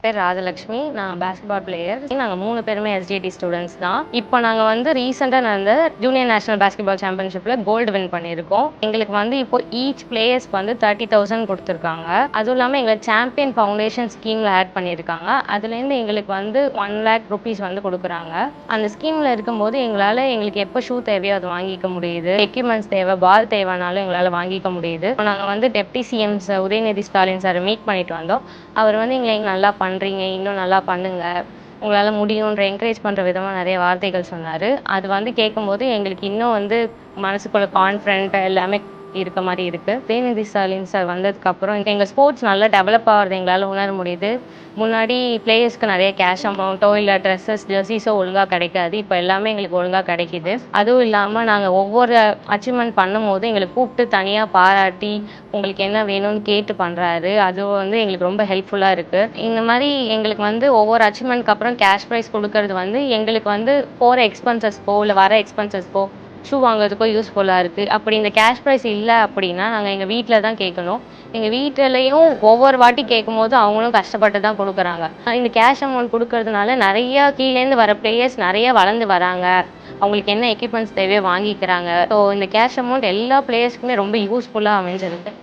பேர் ராஜலக்ஷ்மி. நான் basketball player. நாங்க 3 பேருமே எஸ்டிடி ஸ்டூடெண்ட்ஸ் தான். இப்போ நாங்க வந்து ரீசெண்டா நடந்த ஜூனியர் நேஷனல் பாஸ்கெட்பால் சாம்பியன்ஷிப்ல கோல்டு வின் பண்ணியிருக்கோம். எங்களுக்கு வந்து இப்போ ஈச் பிளேயர்ஸ்க்கு வந்து 30,000 கொடுத்துருக்காங்க. அதுவும் இல்லாமல் எங்களை சாம்பியன் ஃபவுண்டேஷன் ஸ்கீமில் ஆட் பண்ணியிருக்காங்க. அதுலேருந்து எங்களுக்கு வந்து 1 lakh rupees வந்து கொடுக்குறாங்க. அந்த ஸ்கீமில் இருக்கும்போது எங்களுக்கு எப்போ ஷூ தேவையோ அது வாங்கிக்க முடியுது. எக்யூப்மெண்ட்ஸ் தேவை, பால் தேவைனாலும் எங்களால் வாங்கிக்க முடியுது. நாங்கள் வந்து deputy CM Udhayanidhi Stalin sir meet பண்ணிட்டு வந்தோம். அவர் வந்து எங்களை நல்லா பண்ணுறீங்க, இன்னும் நல்லா பண்ணுங்க, உங்களால் முடியுன்ற என்கரேஜ் பண்ணுற விதமாக நிறைய வார்த்தைகள் சொன்னார். அது வந்து கேட்கும்போது எங்களுக்கு இன்னும் வந்து மனசுக்குள்ள கான்ஃபிடென்ட் எல்லாமே இருக்க மாதிரி இருக்குது. உதயநிதி ஸ்டாலின் சார் வந்ததுக்கப்புறம் எங்கள் ஸ்போர்ட்ஸ் நல்லா டெவலப் ஆகிறது எங்களால் உணர முடியுது. முன்னாடி பிளேயர்ஸ்க்கு நிறைய கேஷ் அமௌண்ட்டோ இல்லை ட்ரெஸ்ஸஸ் ஜெர்சிஸோ ஒழுங்காக கிடைக்காது. இப்போ எல்லாமே எங்களுக்கு ஒழுங்காக கிடைக்கிது. அதுவும் இல்லாமல் நாங்கள் ஒவ்வொரு அச்சீவ்மெண்ட் பண்ணும்போது எங்களை கூப்பிட்டு தனியாக பாராட்டி உங்களுக்கு என்ன வேணும்னு கேட்டு பண்ணுறாரு. அது வந்து எங்களுக்கு ரொம்ப ஹெல்ப்ஃபுல்லாக இருக்குது. இந்த மாதிரி எங்களுக்கு வந்து ஒவ்வொரு அச்சீவ்மெண்ட்க்கு அப்புறம் கேஷ் ப்ரைஸ் கொடுக்கறது வந்து எங்களுக்கு வந்து போகிற எக்ஸ்பென்சஸ்க்கோ இல்லை வர எக்ஸ்பென்சஸ்க்கோ ஷூ வாங்குறதுக்கோ யூஸ்ஃபுல்லாக இருக்குது. அப்படி இந்த கேஷ் ப்ரைஸ் இல்லை அப்படின்னா நாங்கள் எங்கள் வீட்டில் தான் கேட்கணும். எங்கள் வீட்டிலையும் ஒவ்வொரு வாட்டி கேட்கும்போது அவங்களும் கஷ்டப்பட்டு தான் கொடுக்குறாங்க. இந்த கேஷ் அமௌண்ட் கொடுக்கறதுனால நிறையா கீழேருந்து வர பிளேயர்ஸ் நிறைய வளர்ந்து வராங்க. அவங்களுக்கு என்ன எக்யூப்மெண்ட்ஸ் தேவையோ வாங்கிக்கிறாங்க. ஸோ இந்த கேஷ் அமௌண்ட் எல்லா பிளேயர்ஸ்க்குமே ரொம்ப யூஸ்ஃபுல்லாக அமைஞ்சிருக்கு.